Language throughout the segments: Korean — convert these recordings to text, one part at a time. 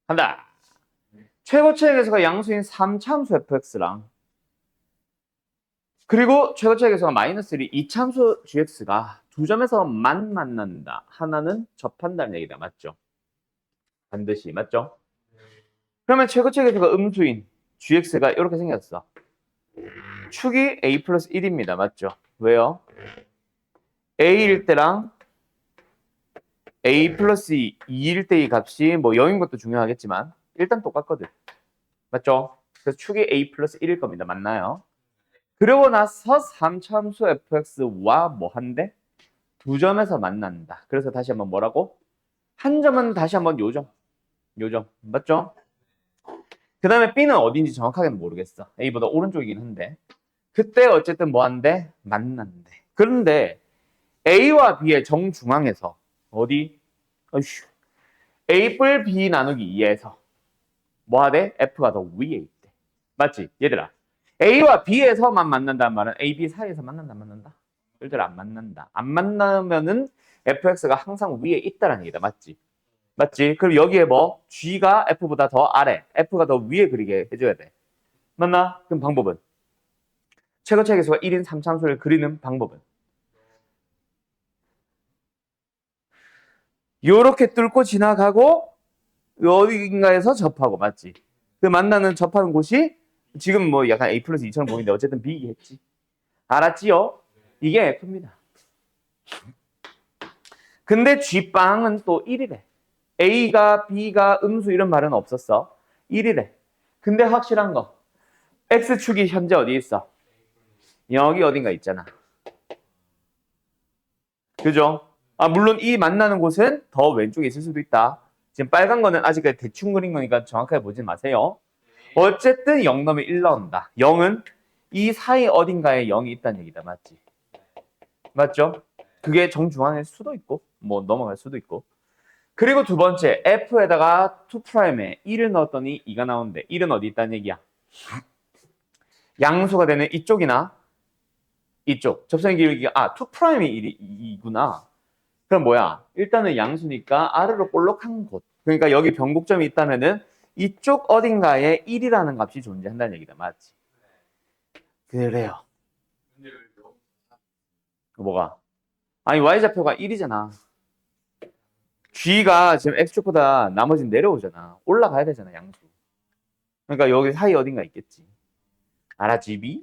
한다. 최고차의 계수가 양수인 3참수 fx랑 그리고 최고차의 계수가 마이너스 1이 2참수 gx가 두 점에서 만난다. 하나는 접한다는 얘기다. 맞죠? 반드시. 맞죠? 그러면 최고차의 계수가 음수인 gx가 이렇게 생겼어. 축이 a 플러스 1입니다. 맞죠? 왜요? a일 때랑 a 플러스 2일 때의 값이 뭐 0인 것도 중요하겠지만 일단 똑같거든. 맞죠? 그래서 축이 a 플러스 1일 겁니다. 맞나요? 그러고 나서 3참수 fx와 뭐 한데? 두 점에서 만난다. 그래서 다시 한번 뭐라고? 한 점은 다시 한번 요점. 요점. 맞죠? 그 다음에 b는 어딘지 정확하게는 모르겠어. a보다 오른쪽이긴 한데. 그때 어쨌든 뭐 한대? 만난대. 그런데 a와 b의 정중앙에서 어디? 어휴. a 뿔 b 나누기 2에서 뭐 하대? f가 더 위에 있대. 맞지? 얘들아. a와 b에서만 만난다는 말은 a, b 사이에서 만난다, 안 만난다? 얘들아, 안 만난다. 안 만나면은 fx가 항상 위에 있다는 얘기다. 맞지? 맞지? 그럼 여기에 뭐? g가 f보다 더 아래, f가 더 위에 그리게 해줘야 돼. 맞나? 그럼 방법은? 최고차의 계수가 1인 3참수를 그리는 방법은? 요렇게 뚫고 지나가고 어딘가에서 접하고. 맞지? 그 만나는 접하는 곳이 지금 뭐 약간 a 플러스 2처럼 보이는데 어쨌든 b겠지. 알았지요? 이게 f입니다. 근데 g빵은 또 1이래. a가 b가 음수 이런 말은 없었어. 1이래. 근데 확실한 거. x축이 현재 어디 있어? 여기 어딘가 있잖아. 그죠? 아, 물론 이 만나는 곳은 더 왼쪽에 있을 수도 있다. 지금 빨간 거는 아직까지 대충 그린 거니까 정확하게 보지 마세요. 어쨌든 0 넣으면 1 나온다. 0은 이 사이 어딘가에 0이 있다는 얘기다. 맞지? 맞죠? 그게 정중앙일 수도 있고 뭐 넘어갈 수도 있고. 그리고 두 번째 f에다가 2'에 1을 넣었더니 2가 나오는데 1은 어디 있다는 얘기야? 양수가 되는 이쪽이나 이쪽. 접선의 기울기가 2'이 2구나. 그럼 뭐야? 일단은 양수니까 아래로 볼록한 곳. 그러니까 여기 변곡점이 있다면은 이쪽 어딘가에 1이라는 값이 존재한다는 얘기다. 맞지? 그래요. 뭐가? 아니 y좌표가 1이잖아. g가 지금 x축보다 나머지는 내려오잖아. 올라가야 되잖아, 양수. 그러니까 여기 사이 어딘가 있겠지. 알았지, 비?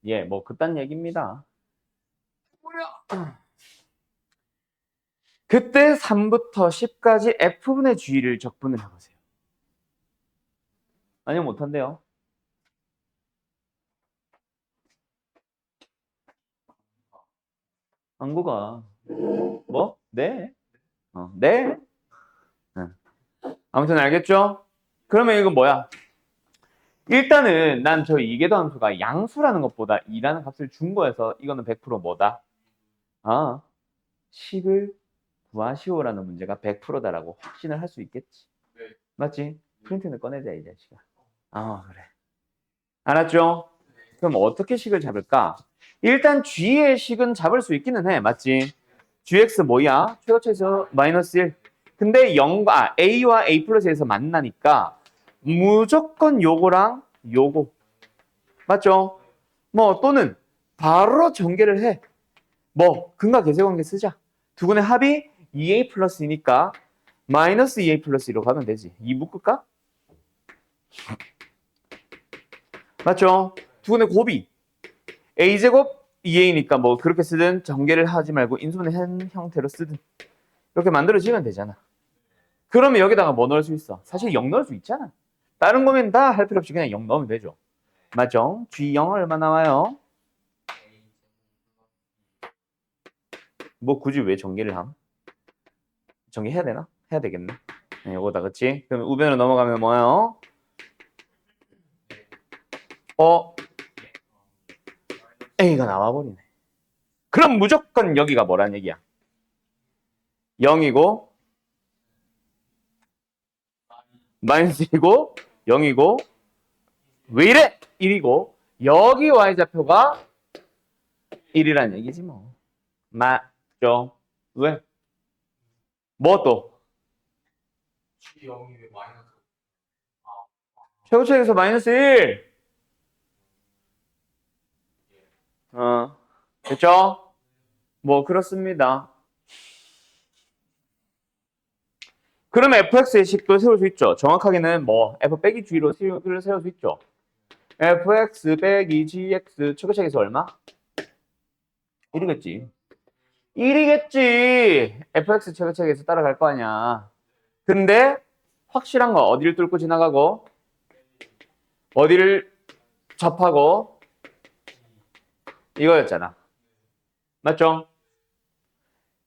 예, 뭐 그딴 얘기입니다. 그때 3부터 10까지 f분의 g를 적분을 해보세요. 아니면 못한대요. 한국아. 뭐? 네. 네. 응. 아무튼 알겠죠? 그러면 이건 뭐야? 일단은 난 저 이계도함수가 양수라는 것보다 2라는 값을 준 거여서 이거는 100% 뭐다? 아, 10을 구하시오라는 문제가 100%다라고 확신을 할 수 있겠지. 맞지? 프린트는 꺼내자 이 자식아. 아, 그래. 알았죠? 그럼 어떻게 식을 잡을까? 일단 g의 식은 잡을 수 있기는 해. 맞지? gx 뭐야? 최고차에서 마이너스 1. 근데 0과 a와 a 플러스에서 만나니까 무조건 요거랑 요거. 맞죠? 뭐 또는 바로 전개를 해. 뭐 근과 계세관계 쓰자. 두 분의 합이 2a 플러스이니까 마이너스 2a 플러스 1로 가면 되지. 2 묶을까? 맞죠? 두 분의 곱이 a제곱 2a니까 뭐 그렇게 쓰든 전개를 하지 말고 인수분해 형태로 쓰든 이렇게 만들어지면 되잖아. 그러면 여기다가 뭐 넣을 수 있어? 사실 0 넣을 수 있잖아. 다른 거면 다 할 필요 없이 그냥 0 넣으면 되죠. 맞죠? G0 얼마 나와요? 뭐 굳이 왜 전개를 함? 전개해야 되나? 해야 되겠네. 네, 요거다, 그치? 그럼 우변으로 넘어가면 뭐예요? A가 나와버리네. 그럼 무조건 여기가 뭐란 얘기야? 0이고 마이너스이고 0이고 왜 이래? 1이고 여기 y좌표가 1이란 얘기지 뭐. 맞죠? 왜? 뭐 또? 0이 왜 마이너스? 최고책에서 마이너스 1. 됐죠? 뭐 그렇습니다. 그러면 fx의 식도 세울 수 있죠. 정확하게는 뭐 f 빼기 g로 세울 수 있죠. fx 빼기 gx 최고책에서 얼마? 1이겠지. 1이겠지. fx 최고책에서 따라갈 거 아니야. 근데 확실한 거 어디를 뚫고 지나가고 어디를 접하고 이거였잖아. 맞죠?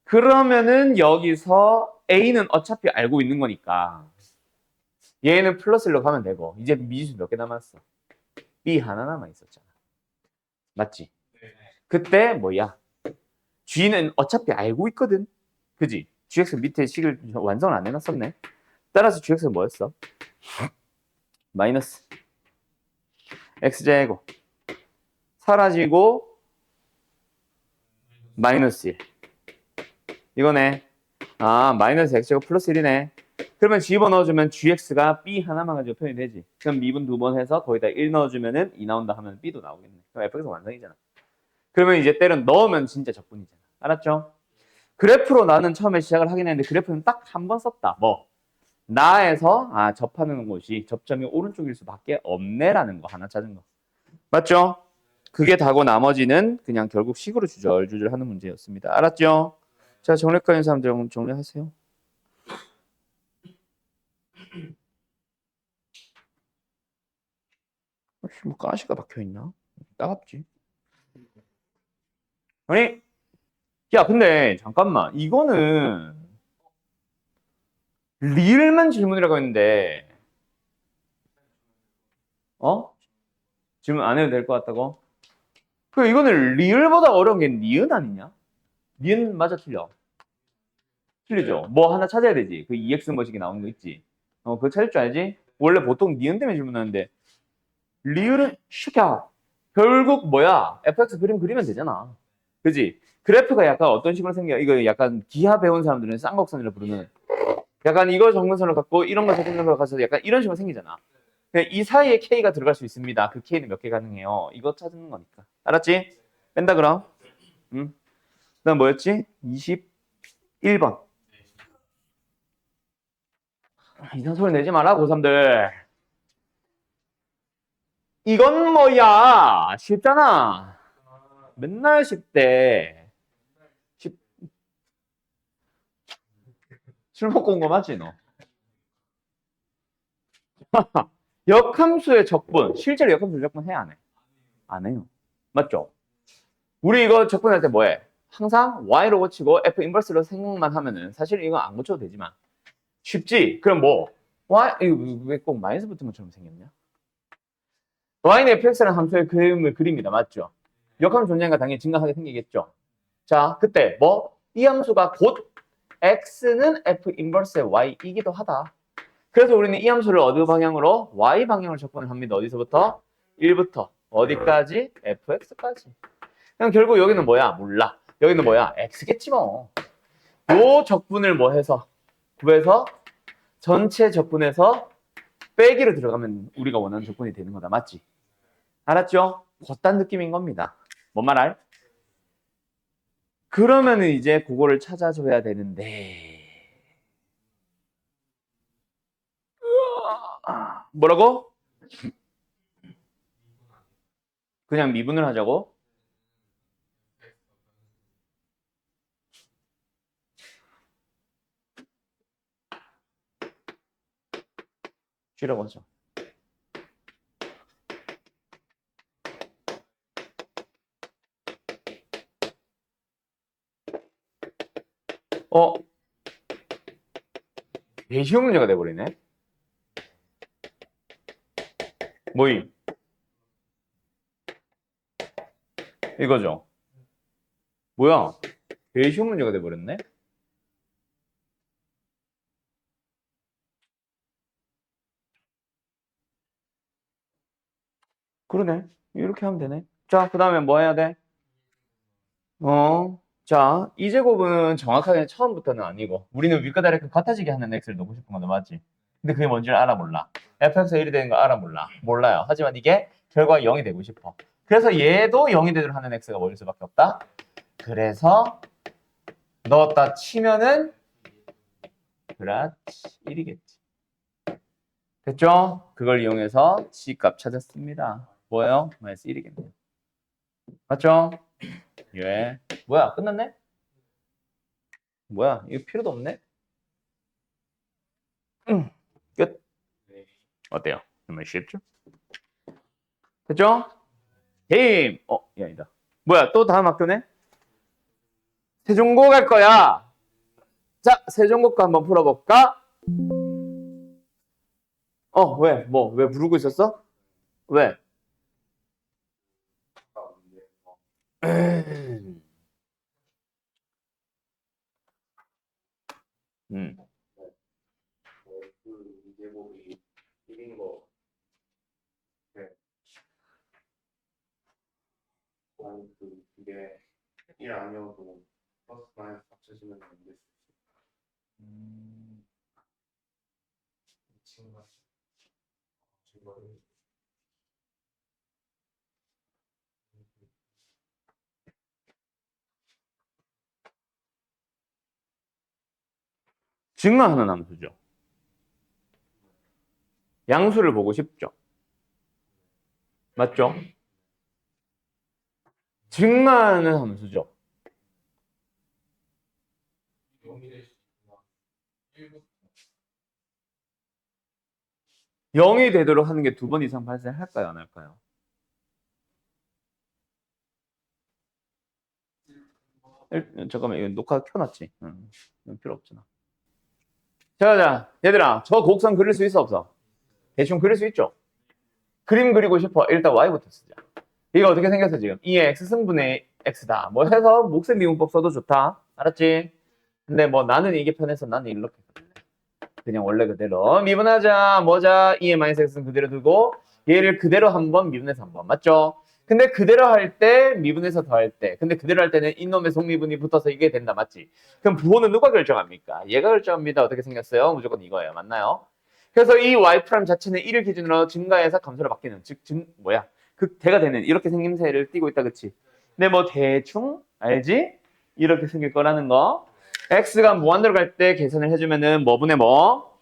그러면은 여기서 A는 어차피 알고 있는 거니까 얘는 플러스로 가면 되고 이제 미지수 몇 개 남았어? B 하나 남아 있었잖아. 맞지? 그때 뭐야? G는 어차피 알고 있거든. 그지? GX 밑에 식을 완성을 안 해놨었네. 따라서 GX는 뭐였어? 마이너스 X제곱 사라지고 마이너스 1. 이거네. 아, 마이너스 X제곱 플러스 1이네. 그러면 집어넣어주면 GX가 B 하나만 가지고 표현이 되지. 그럼 미분 두 번 해서 거기다 1 넣어주면은 2 나온다 하면 B도 나오겠네. 그럼 fx 완성이잖아. 그러면 이제 때는 넣으면 진짜 적분이잖아. 알았죠? 그래프로 나는 처음에 시작을 하긴 했는데 그래프는 딱 한 번 썼다. 뭐? 나에서 접하는 곳이 접점이 오른쪽일 수밖에 없네라는 거 하나 찾은 거. 맞죠? 그게 다고 나머지는 그냥 결국 식으로 주절주절 하는 문제였습니다. 알았죠? 자, 정례과 있는 사람들 정리하세요. 뭐 가시가 박혀있나? 따갑지. 아니, 야, 근데 잠깐만. 이거는 리을만 질문이라고 했는데, 질문 안 해도 될 것 같다고? 그 이거는 리을보다 어려운 게 니은 아니냐? 니은 맞아 틀려? 틀리죠. 뭐 하나 찾아야 되지. 그 EX 뭐식이 나오는 거 있지. 그거 찾을 줄 알지? 원래 보통 니은 때문에 질문하는데 리을은 슈야 결국 뭐야? fx 그림 그리면 되잖아. 그지? 그래프가 약간 어떤 식으로 생겨? 이거 약간 기하 배운 사람들은 쌍곡선이라 부르는 약간 이거 정근선을 갖고 이런 거 정근선을 가서 약간 이런 식으로 생기잖아. 이 사이에 K가 들어갈 수 있습니다. 그 K는 몇 개 가능해요? 이거 찾는 거니까. 알았지? 뺀다 그럼. 응. 그다음 뭐였지? 21번. 이상 소리 내지 마라 고3들. 이건 뭐야? 쉽잖아. 맨날 쉽대. 술 먹고 온 거 맞지 너? 역함수의 적분. 실제로 역함수 적분 해 안 해? 안 해요. 맞죠? 우리 이거 적분할 때 뭐해? 항상 y로 고치고 f 인버스로 생각만 하면은 사실 이거 안 고쳐도 되지만 쉽지? 그럼 뭐? 이거 왜 꼭 마이너스 붙은 것처럼 생겼냐? y는 fx라는 함수의 그림을 그립니다. 맞죠? 역함수 존재가 당연히 증가하게 생기겠죠? 자, 그때 뭐? 이 함수가 곧 x는 f 인버스의 y이기도 하다. 그래서 우리는 이 함수를 어느 방향으로? y 방향으로 접근을 합니다. 어디서부터? 1부터 어디까지? fx까지. 그냥 결국 여기는 뭐야? 몰라. 여기는 뭐야? x겠지 뭐. 요 적분을 뭐 해서? 구해서 전체 적분에서 빼기로 들어가면 우리가 원하는 적분이 되는 거다. 맞지? 알았죠? 그딴 느낌인 겁니다. 뭔 말 알? 그러면은 이제 그거를 찾아줘야 되는데 뭐라고? 그냥 미분을 하자고? 쉬라고 하죠. 되게 쉬운 문제가 돼버리네. 뭐임? 이거죠. 뭐야? 되게 쉬운 문제가 돼버렸네. 그러네. 이렇게 하면 되네. 자, 그 다음에 뭐 해야 돼? 자, 이 제곱은 정확하게 처음부터는 아니고 우리는 위과 다이렉트 같아지게 하는 x를 넣고 싶은 건데 맞지? 근데 그게 뭔지를 알아 몰라. fx가 1이 되는 거 알아 몰라. 몰라요. 하지만 이게 결과가 0이 되고 싶어. 그래서 얘도 0이 되도록 하는 x가 뭐일 수밖에 없다. 그래서 넣었다 치면은 그렇지 1이겠지. 됐죠? 그걸 이용해서 C값 찾았습니다. 뭐예요? 마이너스 1이겠네요. 맞죠? 예. 뭐야? 끝났네? 뭐야? 이거 필요도 없네? 끝. 어때요? 정말 쉽죠? 됐죠? 게임! 야, 아니다. 뭐야? 또 다음 학교네? 세종고 갈 거야. 자, 세종고 거 한번 풀어볼까? 왜? 왜 부르고 있었어? 왜? 음. 그 제곱이 1인 거. 네. 아니, 그게 1 아니어도 플러스 마이너스 합쳐지면 안 돼. 이 친구가 증가하는 함수죠. 양수를 보고 싶죠. 맞죠? 증가하는 함수죠. 0이 되도록 하는 게 2번 이상 발생할까요? 안 할까요? 잠깐만, 이거 녹화 켜놨지? 이건 필요 없잖아. 자, 얘들아, 저 곡선 그릴 수 있어, 없어? 대충 그릴 수 있죠? 그림 그리고 싶어. 일단 y부터 쓰자. 이거 어떻게 생겼어, 지금? 2의 x승분의 x다. 뭐 해서 몫의 미분법 써도 좋다. 알았지? 근데 뭐 나는 이게 편해서 나는 이렇게 그냥 원래 그대로 미분하자 뭐자 2의 마이너스 x는 그대로 두고 얘를 그대로 한번 미분해서 한번 맞죠? 근데 그대로 할 때 미분해서 더할 때 근데 그대로 할 때는 이놈의 속미분이 붙어서 이게 된다 맞지? 그럼 부호는 누가 결정합니까? 얘가 결정합니다. 어떻게 생겼어요? 무조건 이거예요. 맞나요? 그래서 이 y' 자체는 1을 기준으로 증가해서 감소로 바뀌는 즉 극대가 되는 이렇게 생김새를 띠고 있다 그치? 근데 뭐 대충 알지? 이렇게 생길 거라는 거 x가 무한대로 갈 때 계산을 해주면은 뭐분의 뭐?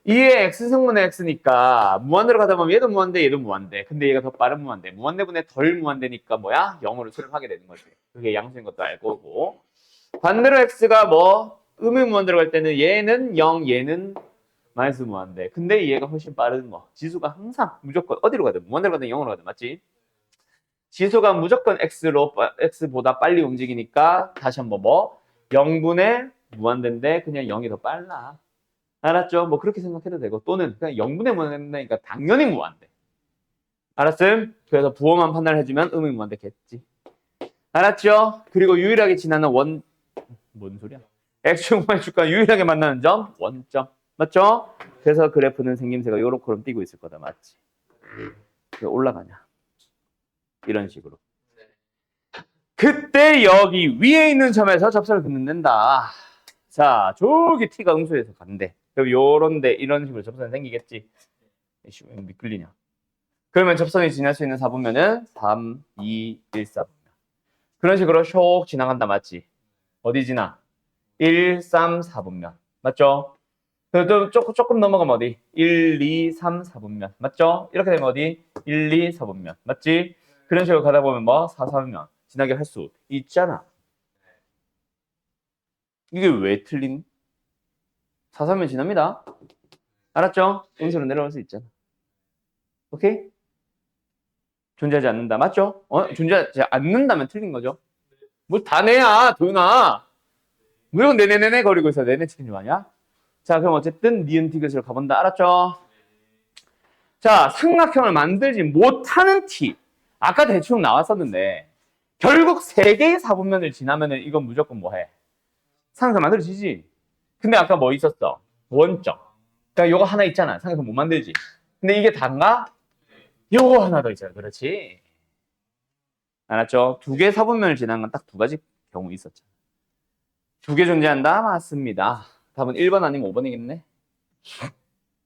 2의 x승분의 x니까 무한대로 가다 보면 얘도 무한대 얘도 무한대 근데 얘가 더 빠른 무한대 무한대분의 덜 무한대니까 뭐야? 0으로 수렴하게 되는 거지 그게 양수인 것도 알 거고 반대로 x가 뭐 음의 무한대로 갈 때는 얘는 0 얘는 마이너스 무한대 근데 얘가 훨씬 빠른 거 지수가 항상 무조건 어디로 가든 무한대로 가든 0으로 가든 맞지? 지수가 무조건 x보다 빨리 움직이니까 다시 한번 뭐 0분의 무한대인데 그냥 0이 더 빨라. 알았죠? 뭐 그렇게 생각해도 되고 또는 그냥 0분의 무한대니까 당연히 무한대. 알았음? 그래서 부호만 판단해주면 음의 무한대겠지. 알았죠? 그리고 유일하게 지나는 뭔 소리야? x축, y축과 유일하게 만나는 점 원점. 맞죠? 그래서 그래프는 생김새가 요렇게 띄고 있을 거다. 맞지? 올라가냐? 이런 식으로. 그때 여기 위에 있는 점에서 접선을 긋는다. 자, 저기 t가 음수에서 간대. 그럼 요런데 이런 식으로 접선이 생기겠지. 왜 미끌리냐. 그러면 접선이 지날 수 있는 사분면은 3, 2, 1, 4분면. 그런 식으로 쇽 지나간다. 맞지? 어디 지나? 1, 3, 4분면. 맞죠? 그래도 조금 넘어가면 어디? 1, 2, 3, 4분면. 맞죠? 이렇게 되면 어디? 1, 2, 4분면. 맞지? 그런 식으로 가다 보면 뭐? 4, 4분면. 지나게 할 수 있잖아. 이게 왜 틀린? 4, 3면 지납니다. 알았죠? 음수로 내려올 수 있잖아. 오케이? 존재하지 않는다. 맞죠? 존재하지 않는다면 틀린 거죠. 뭐 다 내야, 도윤아. 무조건 네네네네 거리고 있어. 네네 치킨 좋아하냐? 자, 그럼 어쨌든 니은 티귿으로 가본다. 알았죠? 자, 삼각형을 만들지 못하는 티. 아까 대충 나왔었는데 결국 3개의 사분면을 지나면은 이건 무조건 뭐 해? 삼각형 만들어지지. 근데 아까 뭐 있었어? 원점. 그러니까 요거 하나 있잖아. 삼각형 못 만들지. 근데 이게 단가? 요거 하나 더 있잖아. 그렇지. 알았죠? 2개 사분면을 지나는 건 딱 2가지 경우 있었잖아. 두 개 존재한다? 맞습니다. 답은 1번 아니면 5번이겠네.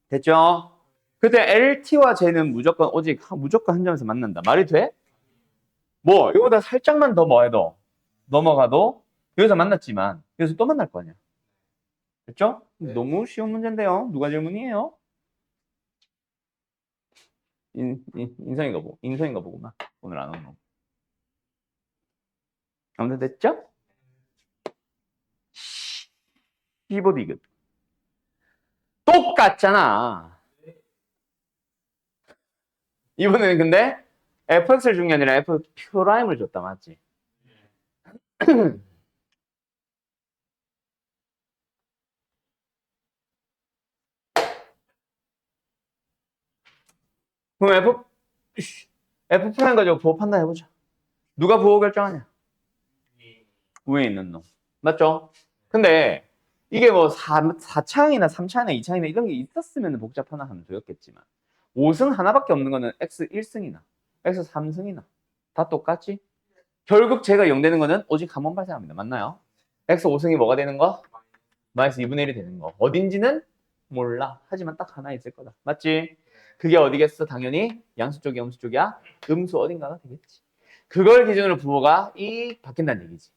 됐죠? 그때 LT와 J는 무조건 오직 무조건 한 점에서 만난다. 말이 돼? 뭐 이거보다 살짝만 더 뭐해도 넘어가도 여기서 만났지만 여기서 또 만날 거 아니야. 됐죠? 네. 너무 쉬운 문제인데요. 누가 질문이에요? 인성인가 보구만. 오늘 안 오는 거. 아무튼 됐죠? 15 디귿. 똑같잖아. 이번에는 근데 fx를 준 게 아니라 f 프라임을 줬다. 맞지? 그럼 f 프라임 가지고 부호 판단해보자. 누가 부호 결정하냐? 위에 있는 놈. 맞죠? 근데 이게 뭐 4차항이나 3차항이나 2차항이나 이런 게 있었으면 복잡한 함수였겠지만 5승 하나밖에 없는 거는 x 1승이나 x 3승이나 다 똑같지? 결국 제가 0 되는 거는 오직 한 번 발생합니다. 맞나요? x 5승이 뭐가 되는 거? 마이너스 2분의 1이 되는 거. 어딘지는 몰라. 하지만 딱 하나 있을 거다. 맞지? 그게 어디겠어? 당연히 양수 쪽이야, 음수 쪽이야? 음수 어딘가가 되겠지. 그걸 기준으로 부호가 바뀐다는 얘기지.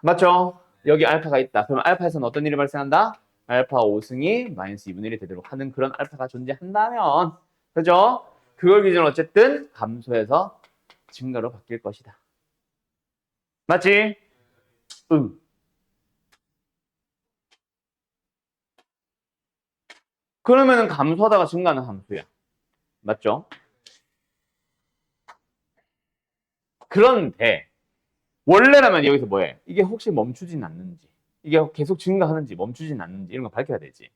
맞죠? 여기 알파가 있다. 그럼 알파에서는 어떤 일이 발생한다? 알파 5승이 마이너스 2분의 1이 되도록 하는 그런 알파가 존재한다면, 그죠? 그걸 기준으로 어쨌든 감소해서 증가로 바뀔 것이다. 맞지? 응. 그러면은 감소하다가 증가하는 함수야. 맞죠? 그런데 원래라면 여기서 뭐해? 이게 혹시 멈추진 않는지, 이게 계속 증가하는지 멈추진 않는지 이런 거 밝혀야 되지.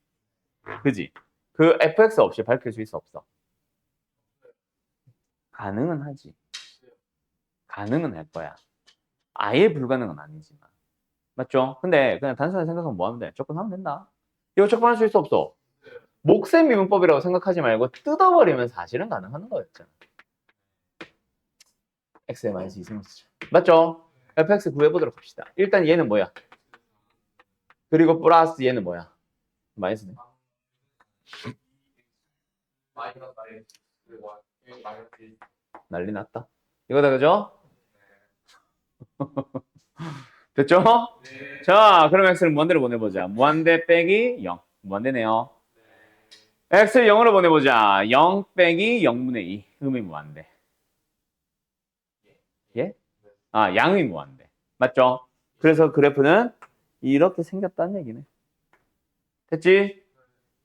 그지? 그 fx 없이 밝힐 수 있어 없어? 가능은 하지. 가능은 할 거야. 아예 불가능은 아니지만. 맞죠? 근데 그냥 단순하게 생각하면 뭐 하면 돼? 접근하면 된다. 이거 접근할 수 있어 없어? 목셈 미분법이라고 생각하지 말고 뜯어버리면 사실은 가능한 거였잖아. x에 마이너스 2승 쓰자. 맞죠? fx 구해보도록 합시다. 일단 얘는 뭐야? 그리고 플러스 얘는 뭐야? 마이너스네. 난리 났다. 이거다, 그죠? 됐죠? 네. 자, 그럼 x를 무한대로 보내보자. 무한대 빼기 0. 무한대네요. x를 0으로 보내보자. 0 빼기 0분의 2. 음이 무한대. 예? 아, 양이 무한대. 맞죠? 그래서 그래프는 이렇게 생겼다는 얘기네. 됐지?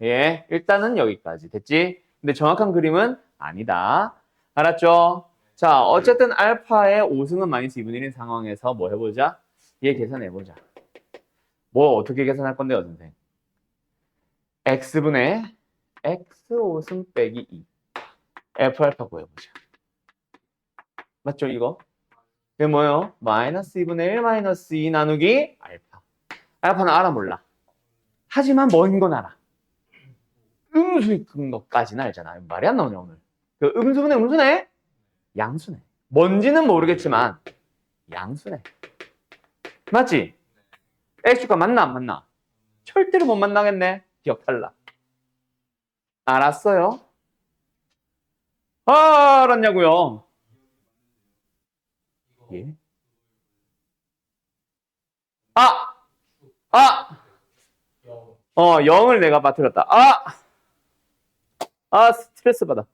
예, 일단은 여기까지. 됐지? 근데 정확한 그림은 아니다. 알았죠? 자, 어쨌든 알파의 5승은 마이너스 2분의 1인 상황에서 뭐 해보자? 얘 계산해보자. 뭐 어떻게 계산할 건데요, 선생님? x분의 x 5승 빼기 2. f 알파 구해보자. 맞죠, 이거? 이게 뭐예요? 마이너스 2분의 1 마이너스 2 나누기 알파. 알파는 알아 몰라. 하지만 뭔 건 알아. 음수인 것까지는 알잖아. 말이 안 나오냐 오늘. 그 음수분의 음수네? 양수네. 뭔지는 모르겠지만 양수네. 맞지? x가 맞나 안 맞나? 절대로 못 만나겠네. 기억 탈락. 알았어요? 아, 알았냐고요? 예? 아! 아! 0을 내가 빠뜨렸다. 스트레스 받아.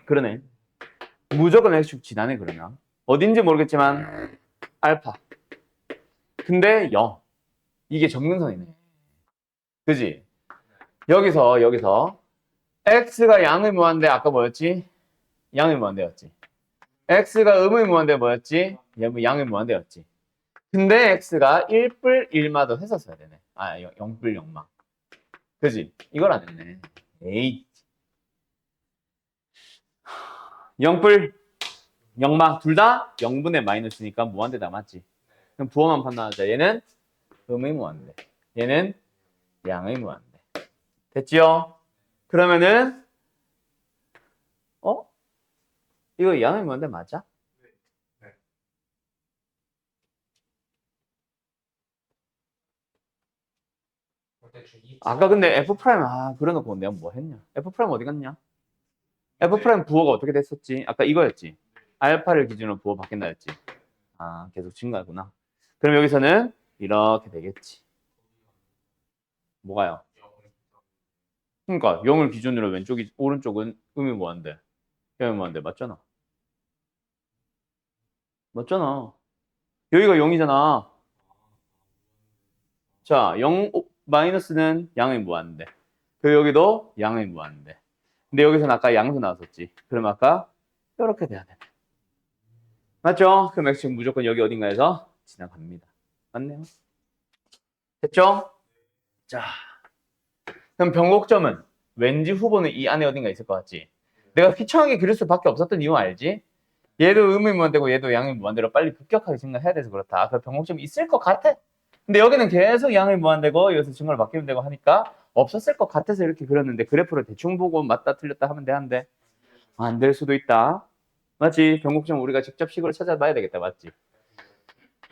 그러네. 무조건 x축 지나네, 그러면. 어딘지 모르겠지만, 알파. 근데 0. 이게 정근선이네. 그지? 여기서. x가 양의 무한대, 아까 뭐였지? 양의 무한대였지. x가 음의 무한대 뭐였지? 양의 무한대였지. 근데 x가 1뿔 1마도 했었어야 되네. 0뿔 0마. 그지? 이걸 안 했네. 에이. 0뿔 0마 둘 다 0분의 마이너스니까 무한대다. 맞지? 그럼 부호만 판단하자. 얘는 음의 무한대. 얘는 양의 무한대. 됐지요? 그러면은 이거 양이 뭔데 맞아? 네. 대충 아까 근데 F 프라임 그래놓고 내가 뭐 했냐? F 프라임 어디 갔냐? F 프라임 부호가 어떻게 됐었지? 아까 이거였지. 알파를 기준으로 부호 바뀐다 했지. 계속 증가하구나. 그럼 여기서는 이렇게 되겠지. 뭐가요? 그러니까 0을 기준으로 왼쪽이 오른쪽은 음이 뭐한데? 음이 뭐한데? 맞잖아. 맞잖아. 여기가 0이잖아. 자, 0 마이너스는 양의 무한대. 그리고 여기도 양의 무한대. 근데 여기서는 아까 양수 나왔었지. 그럼 아까 이렇게 돼야 돼. 맞죠? 그럼 x 지금 무조건 여기 어딘가에서 지나갑니다. 맞네요. 됐죠? 자, 그럼 변곡점은 왠지 후보는 이 안에 어딘가 있을 것 같지? 내가 휘청하게 그릴 수밖에 없었던 이유 알지? 얘도 음의 무한대고 얘도 양의 무한대로 빨리 급격하게 증가해야 돼서 그렇다. 그 변곡점이 있을 것 같아. 근데 여기는 계속 양의 무한대고 여기서 증가를 바뀌면 되고 하니까 없었을 것 같아서 이렇게 그렸는데 그래프를 대충 보고 맞다 틀렸다 하면 돼, 안 돼? 안 될 수도 있다. 맞지? 변곡점 우리가 직접 식으로 찾아봐야 되겠다. 맞지?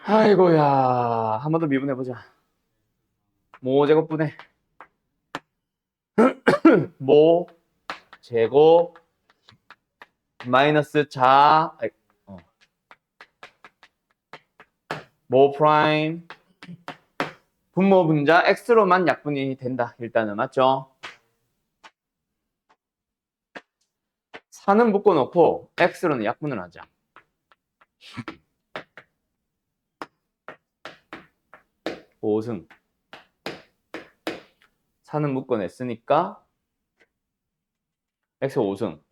아이고야. 한 번 더 미분해보자. 모 제곱분해. 모 제곱 마이너스 모 프라임 분모 분자 x로만 약분이 된다. 일단은 맞죠? 4는 묶어놓고 x로는 약분을 하자. 5승 4는 묶어냈으니까 x 5승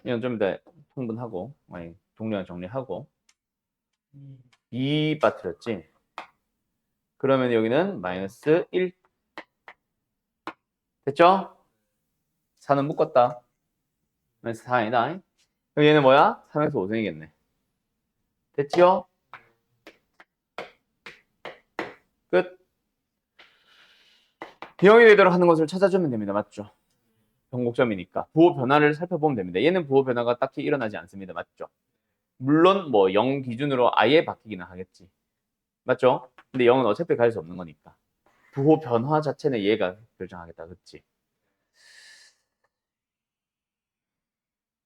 이건 좀 이따 통분하고 동료랑 정리하고 2 빠뜨렸지. 그러면 여기는 마이너스 1 됐죠? 4는 묶었다. 마이너스 4 아니다. 그럼 얘는 뭐야? 3x 5승이겠네. 됐죠? 끝. 0이 되도록 하는 것을 찾아주면 됩니다. 맞죠? 변곡점이니까. 부호 변화를 살펴보면 됩니다. 얘는 부호 변화가 딱히 일어나지 않습니다. 맞죠? 물론 뭐 0 기준으로 아예 바뀌기는 하겠지. 맞죠? 근데 0은 어차피 갈 수 없는 거니까. 부호 변화 자체는 얘가 결정하겠다. 그치?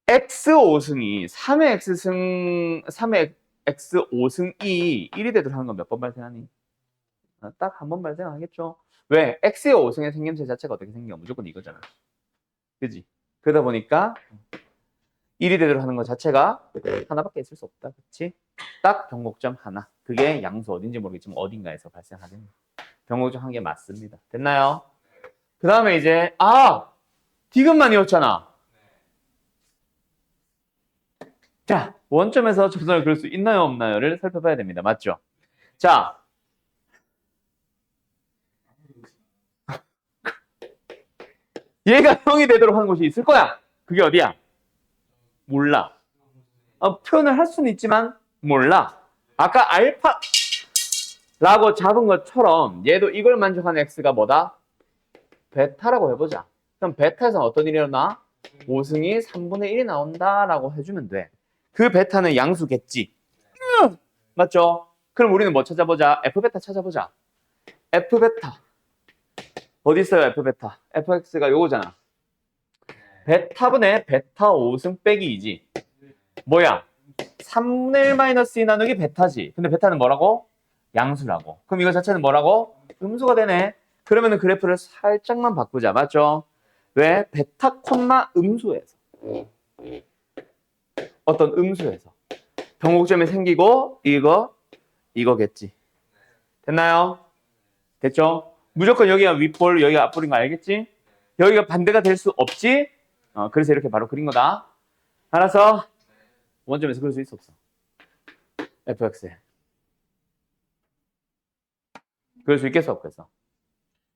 x5승이 3의 x승 3의 x5승이 1이 되도록 하는 건 몇 번 발생하니? 딱 한 번 발생하겠죠. 왜? x의 5승의 생김새 자체가 어떻게 생겨? 무조건 이거잖아. 그지? 그러다 보니까 1이 되도록 하는 것 자체가 하나밖에 있을 수 없다. 그치? 딱 변곡점 하나. 그게 양수 어딘지 모르겠지만 어딘가에서 발생하는 변곡점 한 개 맞습니다. 됐나요? 그 다음에 이제 디귿만이었잖아. 자, 원점에서 접선을 그릴 수 있나요 없나요를 살펴봐야 됩니다. 맞죠? 자, 얘가 0이 되도록 하는 곳이 있을 거야. 그게 어디야? 몰라. 표현을 할 수는 있지만 몰라. 아까 알파라고 잡은 것처럼 얘도 이걸 만족하는 x가 뭐다? 베타라고 해보자. 그럼 베타에서는 어떤 일이 일어나? 5승이 3분의 1이 나온다라고 해주면 돼. 그 베타는 양수겠지. 맞죠? 그럼 우리는 뭐 찾아보자? F베타 찾아보자. F베타. 어디 있어요, F베타? fx가 요거잖아. 베타분의 베타 5승 빼기 2지. 뭐야? 3분의 1 마이너스 2 나누기 베타지. 근데 베타는 뭐라고? 양수라고. 그럼 이거 자체는 뭐라고? 음수가 되네. 그러면은 그래프를 살짝만 바꾸자. 맞죠? 왜? 베타 콤마 음수에서. 어떤 음수에서. 변곡점이 생기고 이거겠지. 됐나요? 됐죠? 무조건 여기가 윗볼, 여기가 앞볼인 거 알겠지? 여기가 반대가 될 수 없지? 그래서 이렇게 바로 그린 거다. 알아서 원점에서 그릴 수 있어 없어? fx에. 그럴 수 있겠어 없겠어?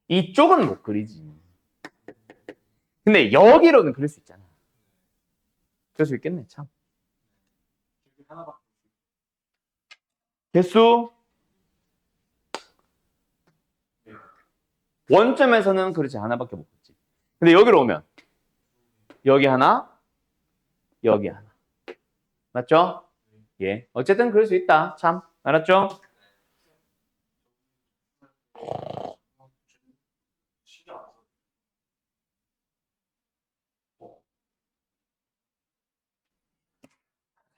이쪽은 못 그리지. 근데 여기로는 그릴 수 있잖아. 그럴 수 있겠네 참. 개수 원점에서는 그렇지 하나밖에 못 그리지. 근데 여기로 오면 여기 하나 여기 하나. 맞죠? 예. 어쨌든 그럴 수 있다. 참. 알았죠?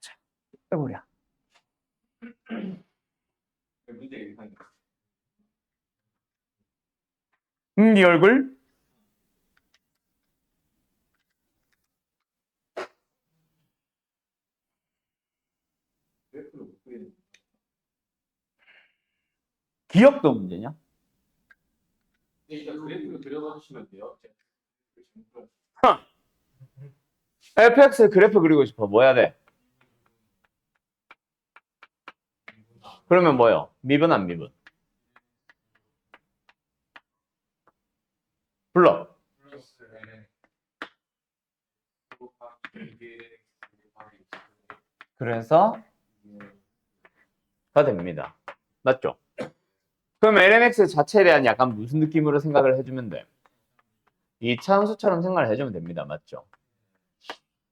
자, 빼보랴. 네 얼굴? 기억도 문제냐? 일단 그래프를 그려봐 주시면 돼요. fx 그래프 그리고 싶어. 뭐 해야 돼? 그러면 뭐요? 미분 안 미분? 불러. 그래서 가 됩니다. 맞죠? 그럼 lnx 자체에 대한 약간 무슨 느낌으로 생각을 해주면 돼? 이 차함수처럼 생각을 해주면 됩니다. 맞죠?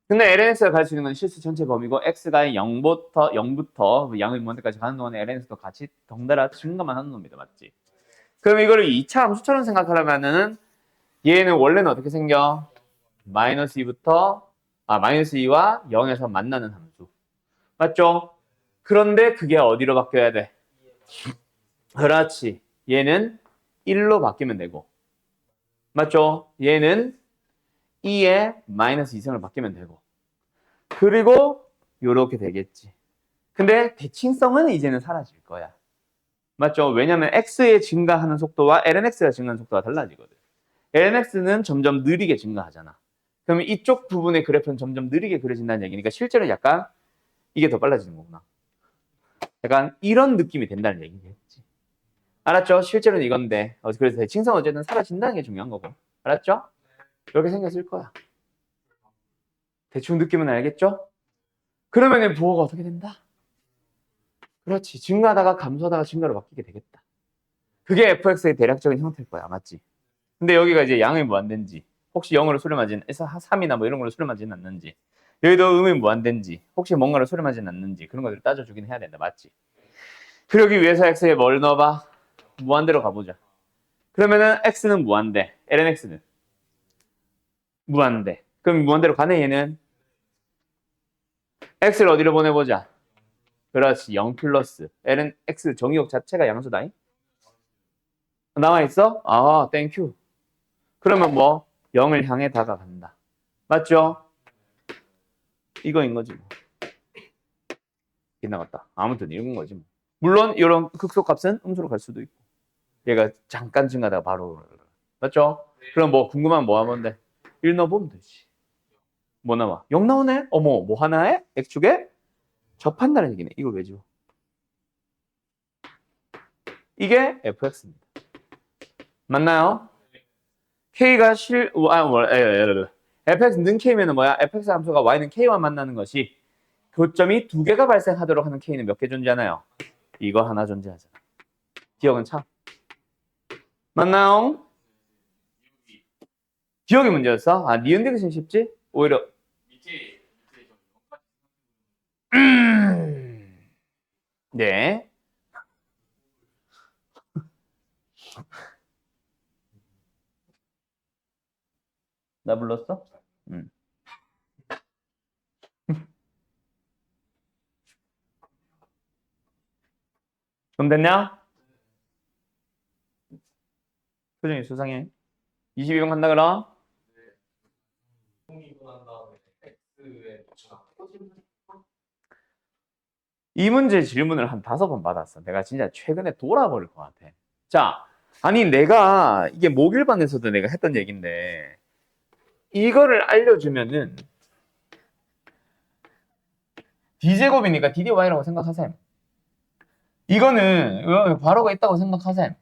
근데 lnx가 갈 수 있는 건 실수 전체 범위고 x가 0부터 0을 먼데까지 가는 동안에 lnx도 같이 덩달아 증가만 하는 놈입니다. 맞지? 그럼 이거를 2차 함수처럼 생각하려면은 얘는 원래는 어떻게 생겨? 마이너스 2와 0에서 만나는 함수. 맞죠? 그런데 그게 어디로 바뀌어야 돼? 그렇지. 얘는 1로 바뀌면 되고. 맞죠? 얘는 2에 마이너스 2승을 바뀌면 되고. 그리고 요렇게 되겠지. 근데 대칭성은 이제는 사라질 거야. 맞죠? 왜냐면 x의 증가하는 속도와 lnx가 증가하는 속도가 달라지거든. lnx는 점점 느리게 증가하잖아. 그러면 이쪽 부분의 그래프는 점점 느리게 그려진다는 얘기니까 실제로 약간 이게 더 빨라지는 거구나. 약간 이런 느낌이 된다는 얘기겠지. 알았죠? 실제로는 이건데. 그래서 대칭성 어쨌든 사라진다는 게 중요한 거고. 알았죠? 이렇게 생겼을 거야. 대충 느낌은 알겠죠? 그러면 부호가 어떻게 된다? 그렇지. 증가하다가 감소하다가 증가로 바뀌게 되겠다. 그게 fx의 대략적인 형태일 거야. 맞지? 근데 여기가 이제 양의 무한대인지 혹시 0으로 수렴하진 3이나 뭐 이런 걸로 수렴하지는 않는지 여기도 음의 무한대인지 혹시 뭔가로 수렴하지는 않는지 그런 것들을 따져주긴 해야 된다. 맞지? 그러기 위해서 x에 뭘 넣어봐? 무한대로 가보자. 그러면은 x는 무한대, lnx는 무한대. 그럼 무한대로 가네 얘는 x를 어디로 보내보자. 그렇지. 0 플러스 ln x 정의역 자체가 양수다. 남아있어? 아 땡큐. 그러면 뭐 0을 향해 다가간다. 맞죠? 이거인 거지 뭐. 빗나갔다. 아무튼 이런 거지 뭐. 물론 이런 극소값은 음수로 갈 수도 있고 얘가 잠깐 증가하다가 바로 맞죠? 그럼 뭐 궁금한 뭐 하면 돼? 1 넣어보면 되지. 뭐 나와? 0 나오네? 어머 뭐 하나에? x축에? 접한다는 얘기네. 이걸 왜 지워? 이게 fx입니다. 맞나요? k가 fx는 k면은 뭐야? fx 함수가 y는 k와 만나는 것이 교점이 두 개가 발생하도록 하는 k는 몇 개 존재하나요? 이거 하나 존재하잖아. 기억은 참. 맞나요? 기억이 문제였어? 아, 니은되기 쉽지? 오히려 네. 나 불렀어? 그럼 됐냐? 표정이 수상해. 22번 간다 그럼? 통이분한 다음에 x에 이 문제 질문을 한 5번 받았어. 내가 진짜 최근에 돌아버릴 것 같아. 자, 아니 내가 이게 모길반에서도 내가 했던 얘기인데 이거를 알려주면은 d제곱이니까 ddy라고 생각하셈. 이거는 바로가 있다고 생각하셈.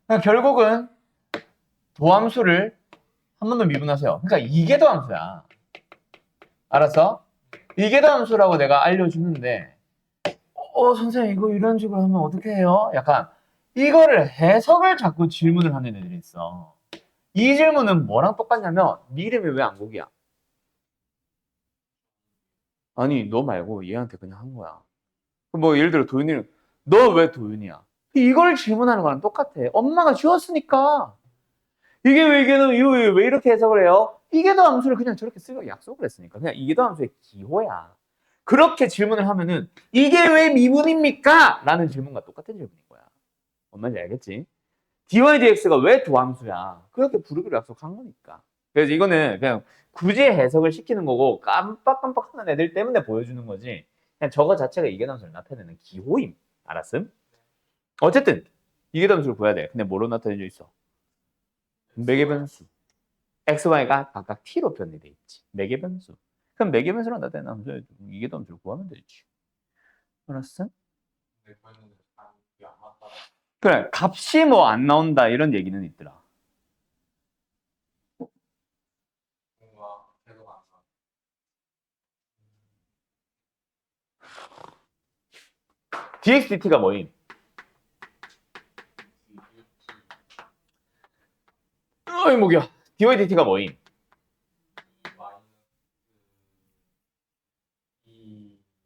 그러니까 결국은 도함수를 한 번 더 미분하세요. 그러니까 이게 도함수야. 알았어? 이게 도함수라고 내가 알려주는데 선생님 이거 이런 식으로 하면 어떻게 해요? 약간 이거를 해석을 자꾸 질문을 하는 애들이 있어. 이 질문은 뭐랑 똑같냐면 네 이름이 왜 안국이야? 아니 너 말고 얘한테 그냥 한 거야. 뭐 예를 들어 도윤이는 너 왜 도윤이야? 이걸 질문하는 거랑 똑같아. 엄마가 지웠으니까. 이게 왜 이게는 왜 이렇게 해석을 해요? 이게도 함수를 그냥 저렇게 쓰려고 약속을 했으니까. 그냥 이게도 함수의 기호야. 그렇게 질문을 하면은 이게 왜 미분입니까? 라는 질문과 똑같은 질문인 거야. 뭔 말인지 알겠지? dy dx가 왜 도함수야? 그렇게 부르기로 약속한 거니까. 그래서 이거는 그냥 굳이 해석을 시키는 거고 깜빡깜빡하는 애들 때문에 보여주는 거지. 그냥 저거 자체가 이계함수를 나타내는 기호임. 알았음? 어쨌든 이계함수를 구해야 돼. 근데 뭐로 나타내져 있어? 매개 변수. x, y가 각각 t로 표현이 돼 있지. 매개 변수. 그럼 매개 변수로 나타내는 함수 이계함수를 구하면 되지. 알았어? 네, 그거는 이게 안 맞다. 그래, 값이 뭐 안 나온다 이런 얘기는 있더라. 뭔가 계속 안 나. dx dt가 뭐임? 어이 목이야. dy dt가 뭐임?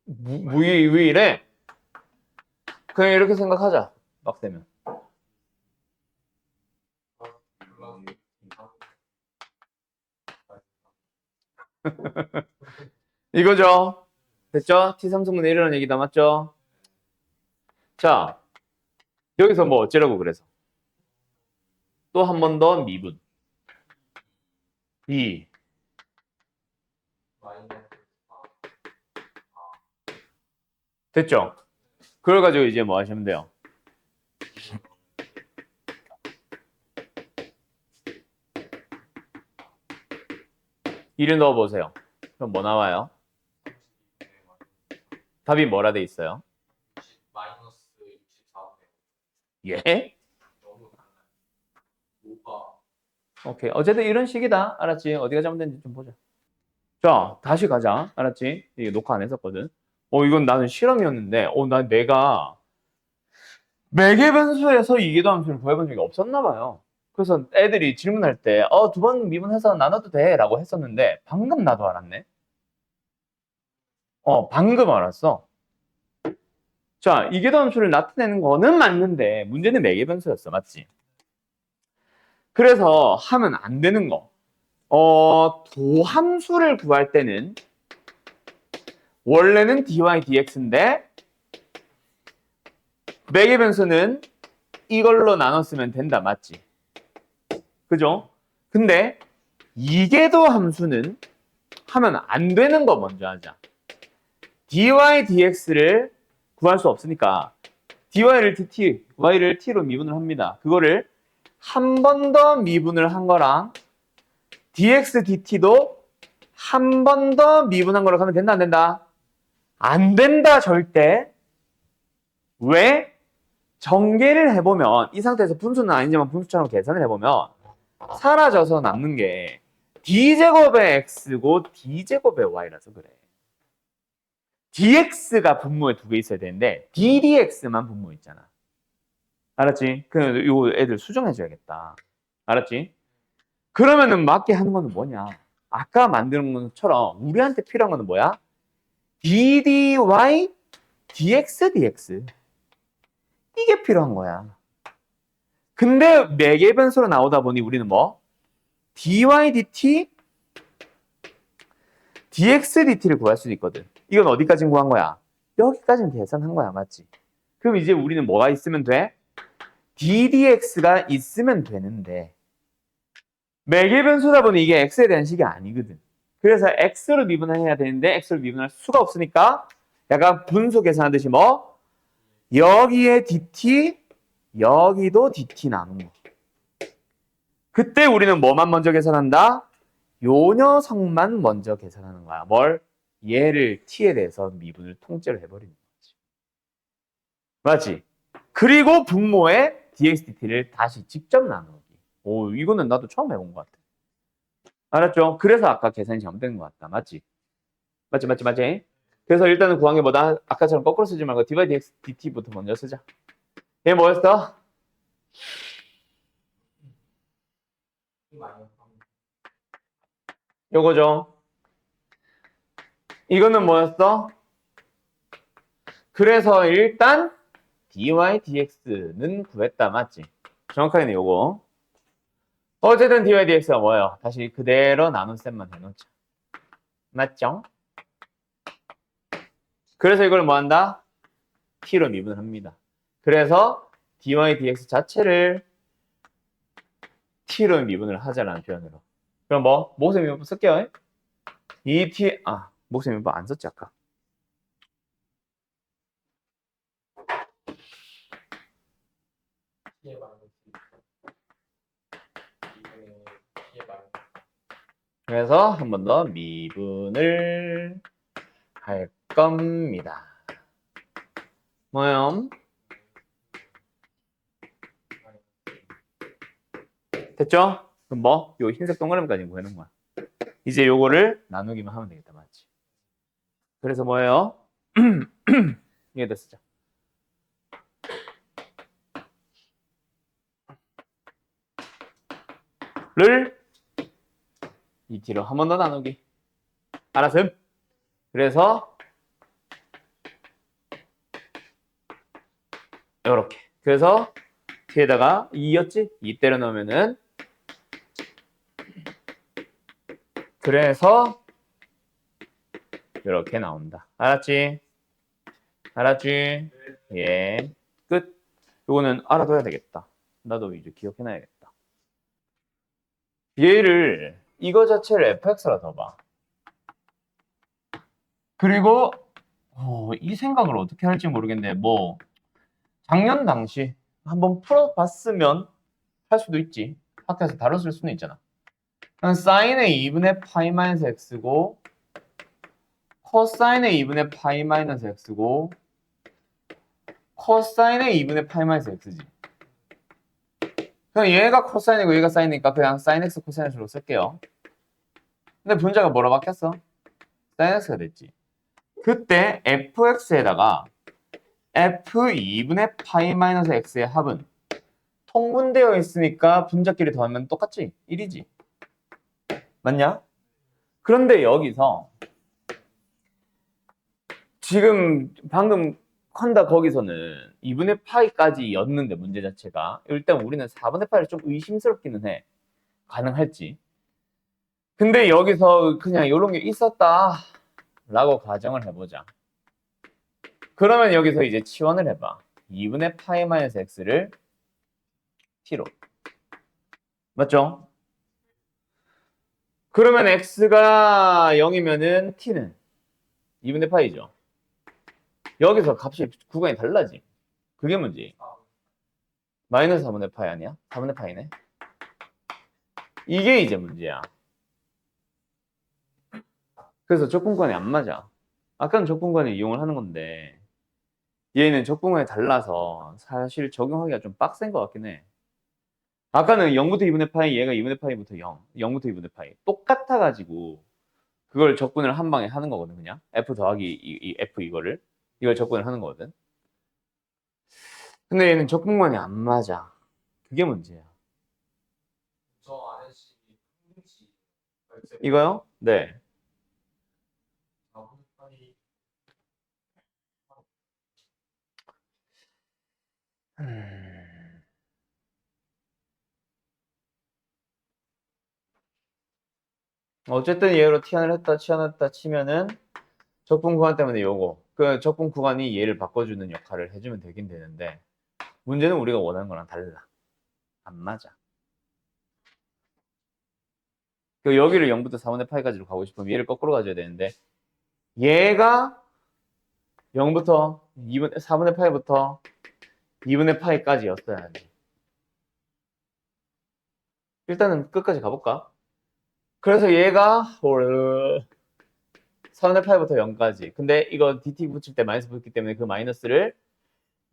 마이너스 이 왜 이래? 그냥 이렇게 생각하자. 막 되면. 플러스 이거죠. 됐죠? t3승분의 1이라는 얘기 다 맞죠? 자, 여기서 뭐 어쩌라고 그래서. 또 한 번 더 미분. 2. 마이너스 됐죠? 그걸 가지고 이제 뭐 하시면 돼요? 1을 넣어보세요. 그럼 뭐 나와요? 답이 뭐라 돼 있어요? 마이너스 64배. 예? 너무 달라요. 오빠 오케이. 어쨌든 이런 식이다. 알았지? 어디가 잘못된지 좀 보자. 자, 다시 가자. 알았지? 이게 녹화 안 했었거든. 이건 나는 실험이었는데, 내가 매개 변수에서 이계도 함수를 구해본 적이 없었나 봐요. 그래서 애들이 질문할 때, 두 번 미분해서 나눠도 돼? 라고 했었는데, 방금 나도 알았네. 방금 알았어. 자, 이계도 함수를 나타내는 거는 맞는데, 문제는 매개 변수였어. 맞지? 그래서 하면 안 되는 거. 도함수를 구할 때는, 원래는 dy dx인데, 매개 변수는 이걸로 나눴으면 된다. 맞지? 그죠? 근데 이계도 함수는 하면 안 되는 거 먼저 하자. dy dx를 구할 수 없으니까 dy를 dt, y를 t로 미분을 합니다. 그거를 한 번 더 미분을 한 거랑 dx dt도 한 번 더 미분한 거로 가면 된다 안 된다? 안 된다 절대. 왜? 전개를 해보면 이 상태에서 분수는 아니지만 분수처럼 계산을 해보면 사라져서 남는 게 d제곱의 x고 d제곱의 y라서 그래. dx가 분모에 두 개 있어야 되는데 ddx만 분모 있잖아. 알았지? 그럼 요 애들 수정해줘야겠다. 알았지? 그러면은 맞게 하는 거는 뭐냐? 아까 만드는 것처럼 우리한테 필요한 거는 뭐야? ddy dx dx 이게 필요한 거야. 근데 매개 변수로 나오다 보니 우리는 뭐? dy dt dx dt를 구할 수도 있거든. 이건 어디까지 구한 거야? 여기까지는 계산한 거야. 맞지? 그럼 이제 우리는 뭐가 있으면 돼? ddx가 있으면 되는데 매개 변수다 보니 이게 x에 대한 식이 아니거든. 그래서 x로 미분을 해야 되는데 x로 미분할 수가 없으니까 약간 분수 계산하듯이 뭐? 여기에 dt, 여기도 dt 나눈 거. 그때 우리는 뭐만 먼저 계산한다? 요 녀석만 먼저 계산하는 거야. 뭘? 얘를 t에 대해서 미분을 통째로 해버리는 거지. 맞지? 그리고 분모에 dx dt를 다시 직접 나누기. 이거는 나도 처음 해본 것 같아. 알았죠? 그래서 아까 계산이 잘못된 것 같다. 맞지? 맞지? 그래서 일단은 구한 게 뭐다? 아까처럼 거꾸로 쓰지 말고 dy dx dt부터 먼저 쓰자. 얘 뭐였어? 마이너스 요거죠. 이거는 뭐였어? 그래서 일단 dy dx는 구했다. 맞지? 정확하게는 요거. 어쨌든 dy dx가 뭐예요? 다시 그대로 나눗셈만 해놓자. 맞죠? 그래서 이걸 뭐 한다? t로 미분을 합니다. 그래서 dy dx 자체를 t로 미분을 하자라는 표현으로. 그럼 뭐? 모세 미분법 쓸게요. 모세 미분법 안 썼지 아까. T의 마이너스 2분의 T의 마이너스 그래서 한 번 더 미분을 할 겁니다. 뭐요? 됐죠? 그럼 뭐? 요 흰색 동그라미까지 구하는 거야. 이제 요거를 나누기만 하면 되겠다. 맞지? 그래서 뭐예요? 여기다 쓰자. 를 이 t로 한 번 더 나누기. 알았음? 그래서 요렇게. 그래서 t에다가 2였지? 2 때려 넣으면은 그래서 이렇게 나온다. 알았지? 알았지? 예. 끝. 요거는 알아둬야 되겠다. 나도 이제 기억해놔야겠다. 얘를 이거 자체를 fx라 둬봐. 그리고 이 생각을 어떻게 할지 모르겠네. 뭐 작년 당시 한번 풀어봤으면 할 수도 있지. 학교에서 다뤘을 수는 있잖아. 사인의 2분의 파이 마이너스 x고 코사인의 2분의 파이 마이너스 x고 코사인의 2분의 파이 마이너스 x지. 그럼 얘가 코사인이고 얘가 사인이니까 그냥 사인 x 코사인 x로 쓸게요. 근데 분자가 뭐로 바뀌었어? 사인 x가 됐지. 그때 fx에다가 f2분의 파이 마이너스 x의 합은 통분되어 있으니까 분자끼리 더하면 똑같지? 1이지. 맞냐? 그런데 여기서 지금 방금 컨다 거기서는 2분의 파이까지 였는데 문제 자체가 일단 우리는 4분의 파이를 좀 의심스럽기는 해. 가능할지. 근데 여기서 그냥 이런 게 있었다 라고 가정을 해보자. 그러면 여기서 이제 치환을 해봐. 2분의 파이 마이너스 x를 t로. 맞죠? 그러면 x가 0이면은 t는 2분의 파이죠. 여기서 값이 구간이 달라지. 그게 문제. 마이너스 4분의 파이 아니야? 4분의 파이네. 이게 이제 문제야. 그래서 적분관이 안 맞아. 아까는 적분관을 이용을 하는 건데 얘는 적분관이 달라서 사실 적용하기가 좀 빡센 것 같긴 해. 아까는 0부터 2분의 파이, 얘가 2분의 파이부터 0, 0부터 2분의 파이. 똑같아가지고 그걸 적분을 한 방에 하는 거거든, 그냥. F 더하기 이 F 이걸 적분을 하는 거거든. 근데 얘는 적분관이 안 맞아. 그게 문제야. 저 아저씨 흥분치 이거요? 네. 4분의 파이 어쨌든 얘로 치환을 했다 치면은 적분 구간 때문에 요거. 그 적분 구간이 얘를 바꿔주는 역할을 해주면 되긴 되는데 문제는 우리가 원하는 거랑 달라. 안 맞아. 그 여기를 0부터 4분의 파이까지로 가고 싶으면 얘를 거꾸로 가져야 되는데 얘가 0부터 4분의 파이부터 2분의 파이까지였어야지. 일단은 끝까지 가볼까? 그래서 얘가 4분의 파이부터 0까지. 근데 이거 dt 붙일 때 마이너스 붙기 때문에 그 마이너스를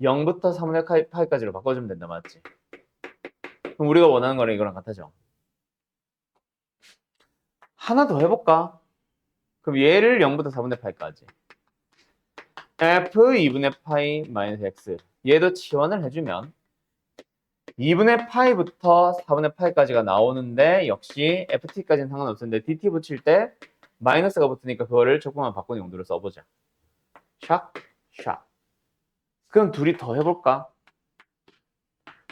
0부터 3분의 파이까지로 바꿔주면 된다. 맞지? 그럼 우리가 원하는 거랑 이거랑 같아져. 하나 더 해볼까? 그럼 얘를 0부터 4분의 파이까지. f 2분의 파이 마이너스 x. 얘도 치환을 해주면 2분의 파이부터 4분의 파이까지가 나오는데 역시 ft까지는 상관없었는데 dt 붙일 때 마이너스가 붙으니까 그거를 조금만 바꾸는 용도로 써보자. 샥, 샥. 그럼 둘이 더 해볼까?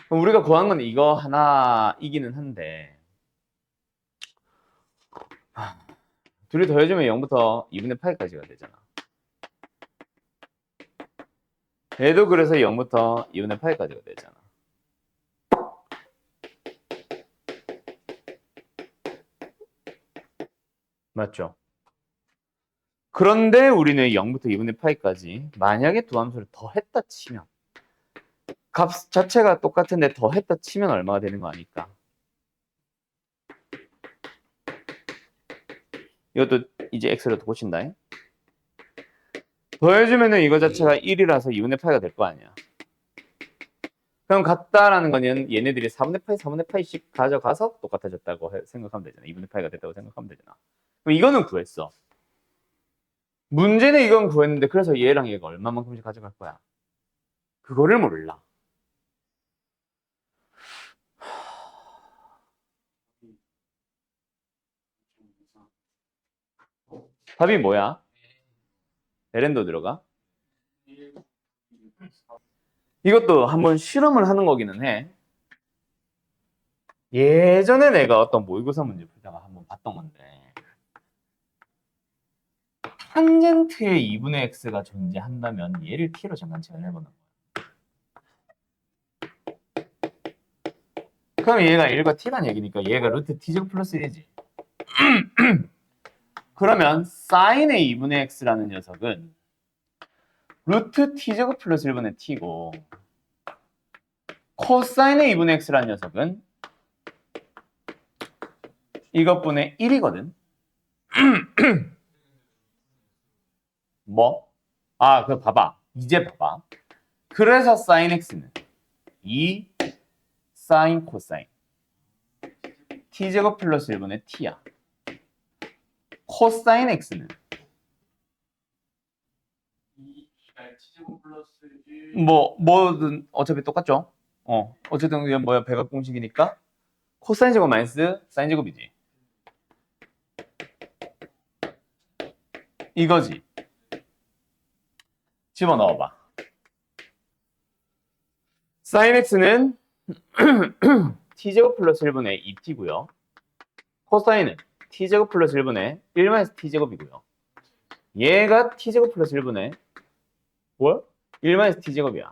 그럼 우리가 구한 건 이거 하나이기는 한데 둘이 더해주면 0부터 2분의 파이까지가 되잖아. 얘도 그래서 0부터 2분의 파이까지가 되잖아. 맞죠? 그런데 우리는 0부터 2분의 파이까지 만약에 두 함수를 더했다 치면 값 자체가 똑같은데 더했다 치면 얼마가 되는 거 아닐까? 이것도 이제 x로 고친다. 더해주면은 이거 자체가 1이라서 2분의 파이가 될 거 아니야. 그럼 같다라는 거는 얘네들이 4분의 파이, 4분의 파이씩 가져가서 똑같아졌다고 생각하면 되잖아. 2분의 파이가 됐다고 생각하면 되잖아. 그럼 이거는 구했어. 문제는 이건 구했는데 그래서 얘랑 얘가 얼마만큼씩 가져갈 거야? 그거를 몰라. 답이 뭐야? 에렌도 들어가? 이것도 한번 실험을 하는 거기는 해. 예전에 내가 어떤 모의고사 문제 풀다가 한번 봤던 건데 탄젠트의 2분의 x가 존재한다면 얘를 t로 잠깐 제한해보는 거야. 그럼 얘가 1과 t란 얘기니까 얘가 루트 t제곱 플러스 1이지. 그러면 사인의 2분의 x라는 녀석은 루트 t제곱 플러스 1분의 t고 코사인의 2분의 x라는 녀석은 이것분의 1이거든. 뭐? 아, 그거 봐봐. 이제 봐봐. 그래서 사인 x는 2 사인 코사인 t제곱 플러스 1분의 t야. 코사인 x는 t제곱 플러스 1 뭐든 어차피 똑같죠? 어쨌든 이건 뭐야? 백악 공식이니까 코사인 제곱 마이너스 사인 제곱이지. 이거지. 집어넣어봐. 사인 x는 t제곱 플러스 1분의 2t고요. 코사인은 t제곱 플러스 1분의 1 마이너스 t제곱이고요. 얘가 t제곱 플러스 1분의 뭘? 1 마이너스 t제곱이야.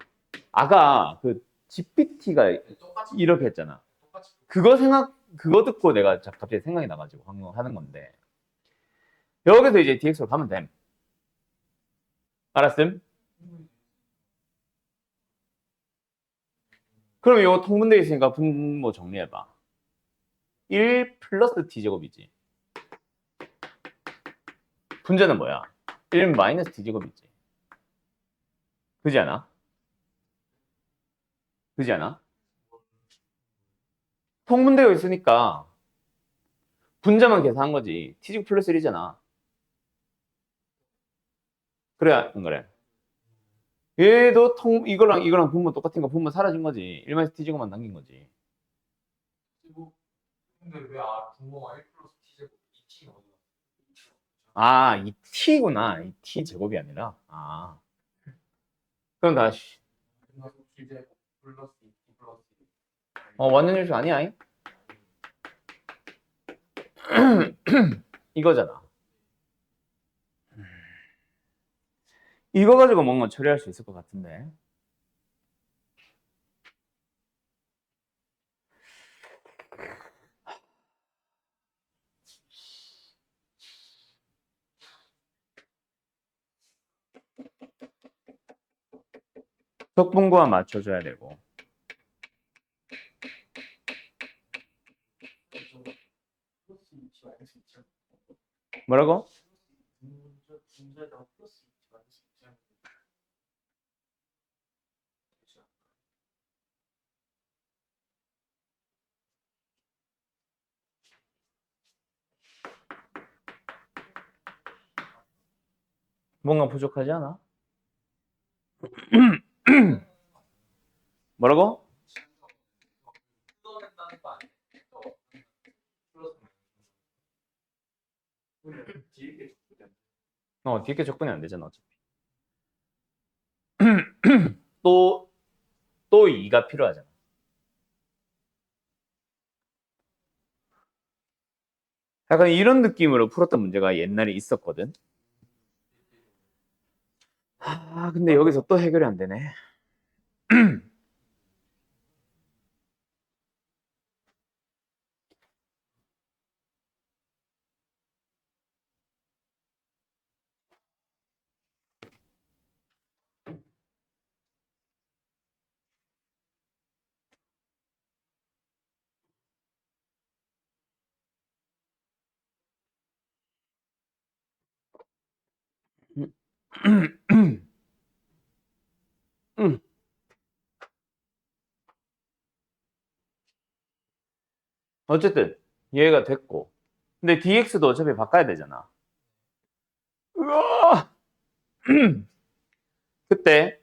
아까 그 GPT가 똑같이 이렇게 했잖아. 똑같이 그거 듣고 내가 갑자기 생각이 나가지고 하는 건데 여기서 이제 dx로 가면 됨. 알았음? 그럼 이거 통분되어 있으니까 분모 정리해봐. 1 플러스 t제곱이지. 분자는 뭐야? 1 마이너스 t제곱이지. 그지 않아? 그지 않아? 통분되어 있으니까 분자만 계산한 거지. t제곱 플러스 1이잖아. 그래, 안 그래? 얘도 이거랑 분모 똑같은 거 분모 사라진 거지. 1 마이너스 t제곱만 남긴 거지. t제곱. 근데 왜 분모가 1 플러스 t제곱 2t가 어디가? 아, 이 t구나. 이 t 제곱이 아니라. 아. 그럼 다시. t제곱 플러스 2t 플러스 1. 완전 일수 아니야. 잉? 이거잖아. 이거 가지고 뭔가 처리할 수 있을 것 같은데. 적분과 맞춰줘야 되고. 플러스 2t 마이너스 2t. 뭐라고? 분자에다가 플러스 2t 마이너스 2t. 뭔가 부족하지 않아? 뭐라고? 뜯어낸다는 거 아니에요? 플러스 뒤에 뒤에 게 접근이 안 되잖아, 어차피. 또 2가 필요하잖아. 약간 이런 느낌으로 풀었던 문제가 옛날에 있었거든. 근데 여기서 또 해결이 안 되네. 어쨌든 이해가 됐고, 근데 dx도 어차피 바꿔야 되잖아. 으아! 그때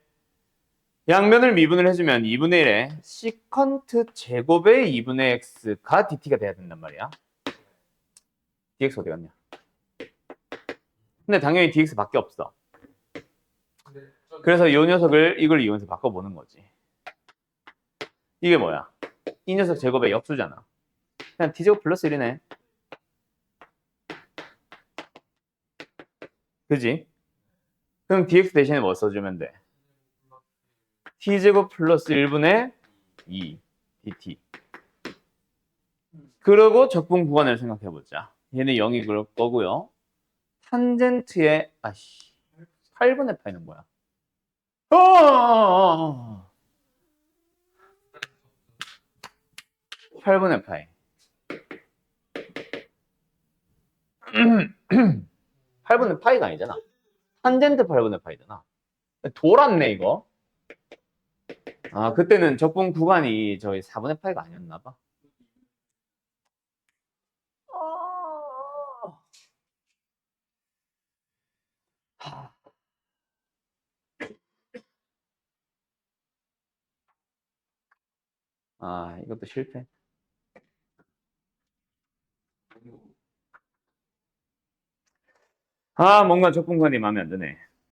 양면을 미분을 해주면 2분의 1에 시컨트 제곱의 2분의 x가 dt가 돼야 된단 말이야. dx 어디 갔냐? 근데 당연히 dx밖에 없어. 그래서 이 녀석을 이걸 이용해서 바꿔보는 거지. 이게 뭐야? 이 녀석 제곱의 역수잖아. 그냥 t제곱 플러스 1이네. 그지? 그럼 dx 대신에 뭐 써주면 돼? t제곱 플러스 1분의 2 dt. 그리고 적분 구간을 생각해보자. 얘는 0이 그럴 거고요. 탄젠트의 8분의 파이는 뭐야? 8분의 파이. 8분의 파이가 아니잖아. 탄젠트 8분의 파이잖아. 돌았네 이거. 그때는 적분 구간이 저희 4분의 파이가 아니었나 봐. 이것도 실패. 뭔가 적분 구간이 마음에 안 드네.